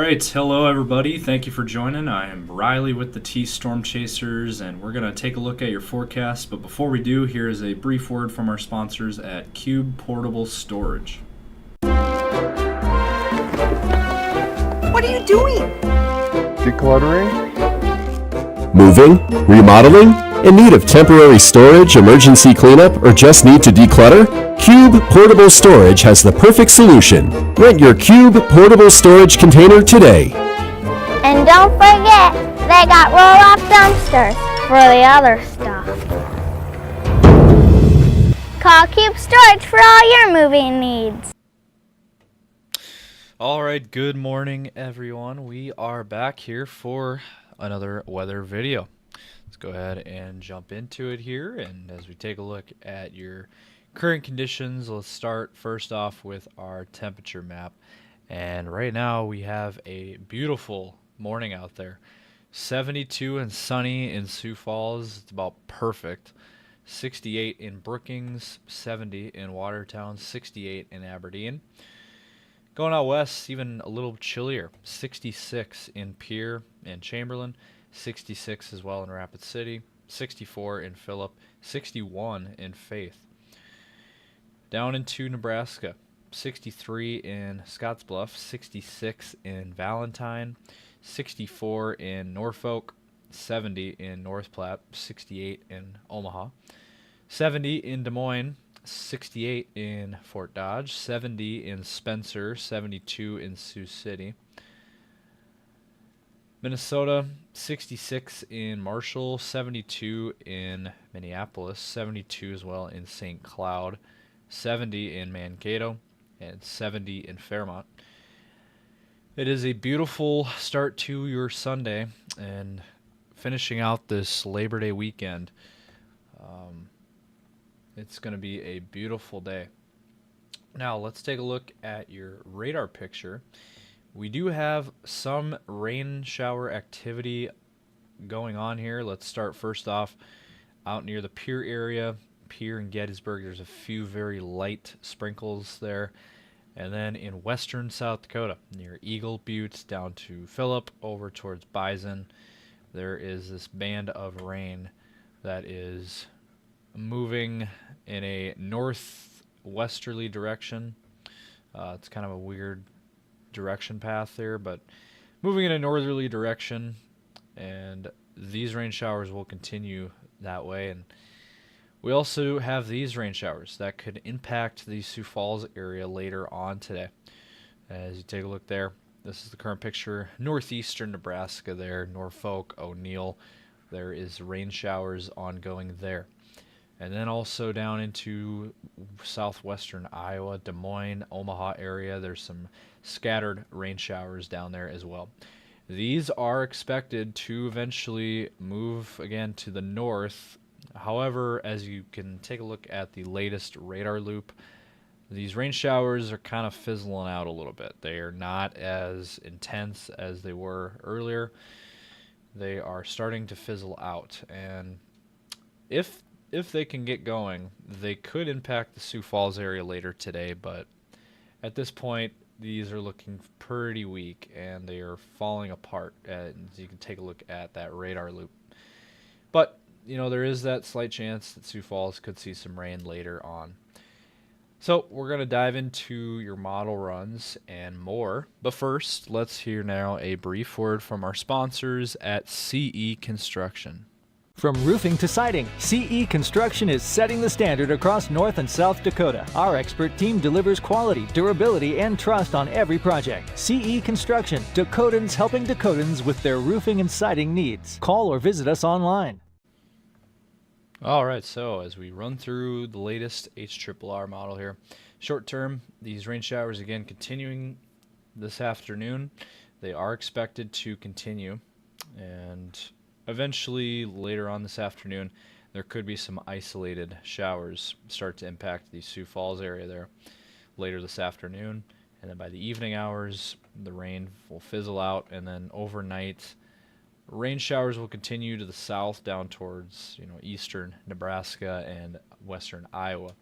right, hello everybody. Thank you for joining. I am Riley with the T Storm Chasers, and we're going to take a look at your forecast. But before we do, here is a brief word from our sponsors at Cube Portable Storage. What are you doing? Decluttering? Moving? Remodeling? In need of temporary storage, emergency cleanup, or just need to declutter? Cube Portable Storage has the perfect solution. Rent your Cube Portable Storage container today. And don't forget, they got roll-off dumpsters for the other stuff. Call Cube Storage for all your moving needs. All right, good morning, everyone. We are back here for another weather video. Let's go ahead and jump into it here, and as we take a look at your current conditions, let's start first off with our temperature map. And right now we have a beautiful morning out there. 72 and sunny in Sioux Falls. It's about perfect. 68 in Brookings, 70 in Watertown, 68 in Aberdeen. Going out west, even a little chillier. 66 in Pierre and Chamberlain, 66 as well in Rapid City, 64 in Phillip, 61 in Faith. Down into Nebraska, 63 in Scottsbluff, 66 in Valentine, 64 in Norfolk, 70 in North Platte, 68 in Omaha, 70 in Des Moines, 68 in Fort Dodge, 70 in Spencer, 72 in Sioux City. Minnesota, 66 in Marshall, 72 in Minneapolis, 72 as well in St. Cloud, 70 in Mankato, and 70 in Fairmont. It is a beautiful start to your Sunday, and finishing out this Labor Day weekend. It's going to be a beautiful day. Now, let's take a look at your radar picture. We do have some rain shower activity going on here. Let's start first off out near the Pierre area. Pierre and Gettysburg, there's a few very light sprinkles there. And then in western South Dakota, near Eagle Butte down to Phillip, over towards Bison, there is this band of rain that is moving in a northwesterly direction. It's kind of a weird direction path there, but moving in a northerly direction, and these rain showers will continue that way. And we also have these rain showers that could impact the Sioux Falls area later on today. As you take a look there, this is the current picture. Northeastern Nebraska there, Norfolk, O'Neill, there is rain showers ongoing there. And then also down into southwestern Iowa, Des Moines, Omaha area, there's some scattered rain showers down there as well. These are expected to eventually move again to the north. However, as you can take a look at the latest radar loop, these rain showers are kind of fizzling out a little bit. They are not as intense as they were earlier. They are starting to fizzle out, and if they can get going, they could impact the Sioux Falls area later today, but at this point, these are looking pretty weak, and they are falling apart, as you can take a look at that radar loop. But, you know, there is that slight chance that Sioux Falls could see some rain later on. So, we're going to dive into your model runs and more, but first, let's hear now a brief word from our sponsors at CE Construction. From roofing to siding, CE Construction is setting the standard across North and South Dakota. Our expert team delivers quality, durability, and trust on every project. CE Construction, Dakotans helping Dakotans with their roofing and siding needs. Call or visit us online. All right, so as we run through the latest HRRR model here, short term, these rain showers again continuing this afternoon. They are expected to continue, and eventually, later on this afternoon, there could be some isolated showers start to impact the Sioux Falls area there later this afternoon. And then by the evening hours, the rain will fizzle out, and then overnight, rain showers will continue to the south down towards, eastern Nebraska and western Iowa.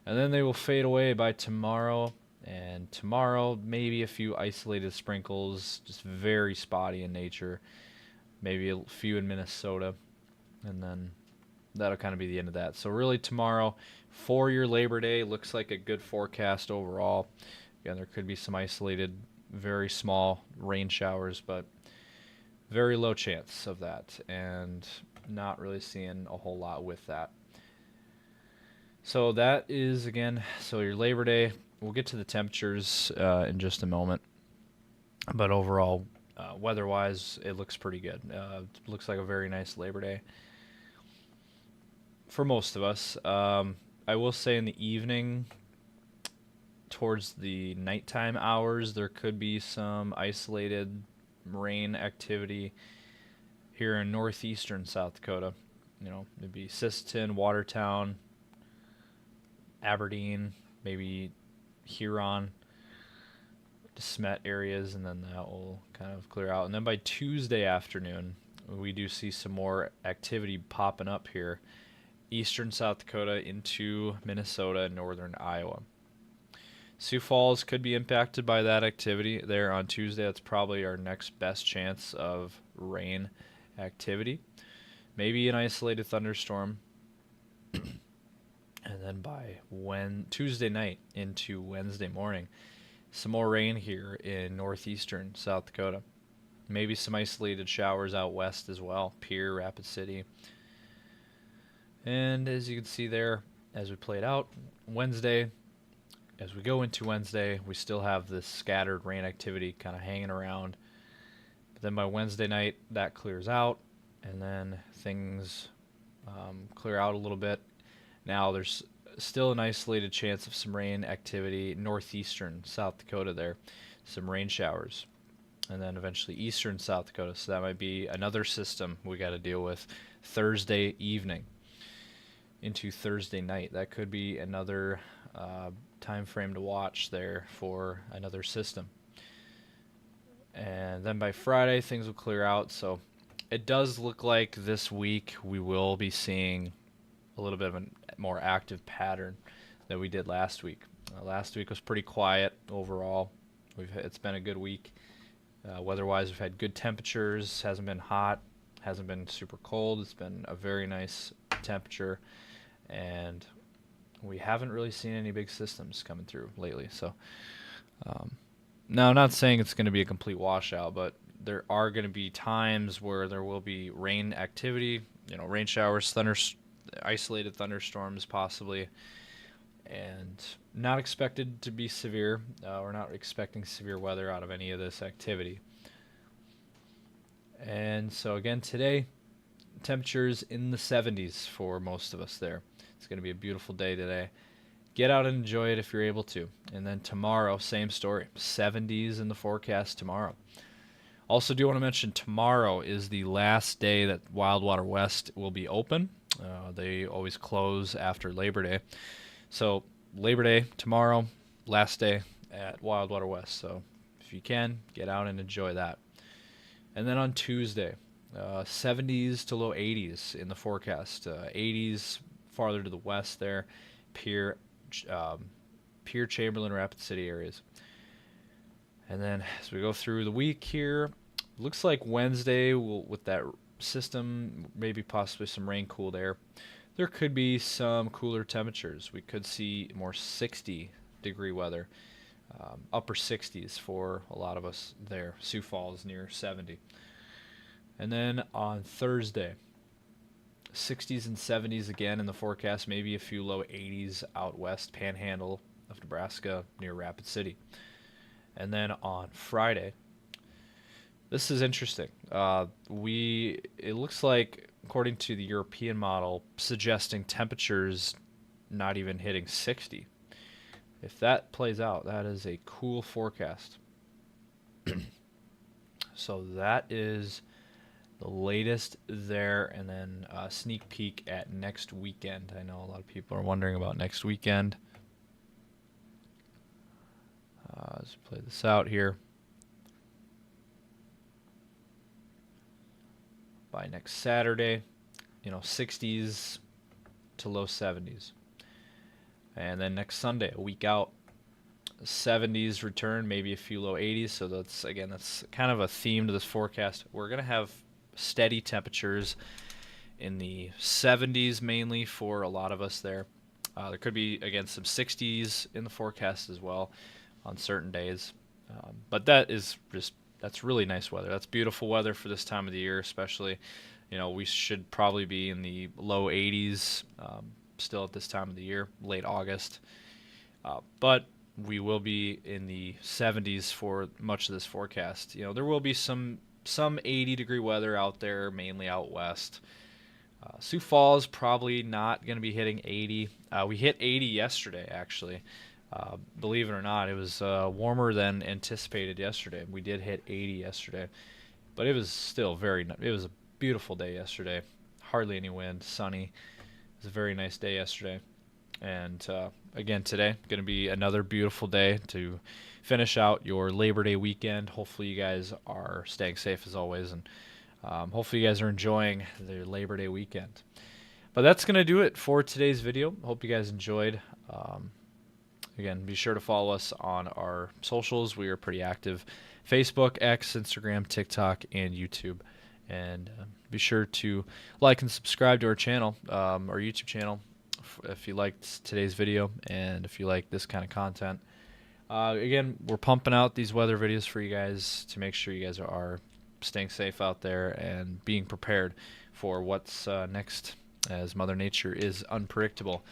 And then they will fade away by tomorrow, And tomorrow, maybe a few isolated sprinkles, just very spotty in nature. Maybe a few in Minnesota. And then that'll kind of be the end of that. So really tomorrow, for your Labor Day, looks like a good forecast overall. Again, there could be some isolated, very small rain showers, but very low chance of that. And not really seeing a whole lot with that. So that is, again, so your Labor Day. We'll get to the temperatures in just a moment. But overall, weather-wise, it looks pretty good. It looks like a very nice Labor Day for most of us. I will say in the evening, towards the nighttime hours, there could be some isolated rain activity here in northeastern South Dakota. You know, it'd be Sisseton, Watertown, Aberdeen, maybe Huron, De Smet areas, and then that will kind of clear out. And then by Tuesday afternoon, we do see some more activity popping up here, eastern South Dakota into Minnesota and northern Iowa. Sioux Falls could be impacted by that activity there on Tuesday. That's probably our next best chance of rain activity. Maybe an isolated thunderstorm. And then by Tuesday night into Wednesday morning, some more rain here in northeastern South Dakota. Maybe some isolated showers out west as well, Pierre, Rapid City. And as you can see there, as we played out, Wednesday, as we go into Wednesday, we still have this scattered rain activity kind of hanging around. But then by Wednesday night, that clears out, and then things clear out a little bit. Now there's still an isolated chance of some rain activity northeastern South Dakota there, some rain showers, and then eventually eastern South Dakota. So that might be another system we got to deal with Thursday evening into Thursday night. That could be another time frame to watch there for another system. And then by Friday, things will clear out. So it does look like this week we will be seeing a little bit of a more active pattern than we did last week. Last week was pretty quiet overall. It's been a good week. Weather-wise, we've had good temperatures. Hasn't been hot. Hasn't been super cold. It's been a very nice temperature. And we haven't really seen any big systems coming through lately. So, now I'm not saying it's going to be a complete washout, but there are going to be times where there will be rain activity, rain showers, isolated thunderstorms possibly, and not expected to be severe. We're not expecting severe weather out of any of this activity. And so again, today, temperatures in the 70s for most of us there. It's going to be a beautiful day today. Get out and enjoy it if you're able to. And then tomorrow, same story. 70s in the forecast tomorrow. Also do want to mention tomorrow is the last day that Wildwater West will be open. They always close after Labor Day. So Labor Day tomorrow, last day at Wildwater West. So if you can, get out and enjoy that. And then on Tuesday, 70s to low 80s in the forecast. 80s farther to the west there, Pierre, Chamberlain, Rapid City areas. And then as we go through the week here, looks like Wednesday with that system, maybe possibly some rain cooled air. There could be some cooler temperatures. We could see more 60-degree weather, upper 60s for a lot of us there. Sioux Falls near 70. And then on Thursday, 60s and 70s again in the forecast, maybe a few low 80s out west, Panhandle of Nebraska near Rapid City. And then on Friday, this is interesting. It looks like, according to the European model, suggesting temperatures not even hitting 60. If that plays out, that is a cool forecast. So that is the latest there, and then a sneak peek at next weekend. I know a lot of people are wondering about next weekend. Let's play this out here. By next Saturday, 60s to low 70s. And then next Sunday, a week out, 70s return, maybe a few low 80s. So that's kind of a theme to this forecast. We're going to have steady temperatures in the 70s mainly for a lot of us there. There could be, again, some 60s in the forecast as well on certain days. But that's really nice weather. That's beautiful weather for this time of the year, especially. We should probably be in the low 80s still at this time of the year, late August. But we will be in the 70s for much of this forecast. There will be some 80-degree weather out there, mainly out west. Sioux Falls probably not going to be hitting 80. We hit 80 yesterday, actually. Believe it or not, it was warmer than anticipated yesterday. We did hit 80 yesterday, but it was still it was a beautiful day yesterday. Hardly any wind, sunny. It was a very nice day yesterday. And again, today, going to be another beautiful day to finish out your Labor Day weekend. Hopefully you guys are staying safe as always, and hopefully you guys are enjoying the Labor Day weekend. But that's going to do it for today's video. Hope you guys enjoyed. Again, be sure to follow us on our socials. We are pretty active. Facebook, X, Instagram, TikTok, and YouTube. And be sure to like and subscribe to our channel, our YouTube channel, if you liked today's video and if you like this kind of content. Again, we're pumping out these weather videos for you guys to make sure you guys are staying safe out there and being prepared for what's next, as Mother Nature is unpredictable.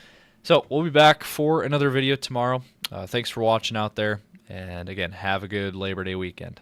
So we'll be back for another video tomorrow. Thanks for watching out there, and again, have a good Labor Day weekend.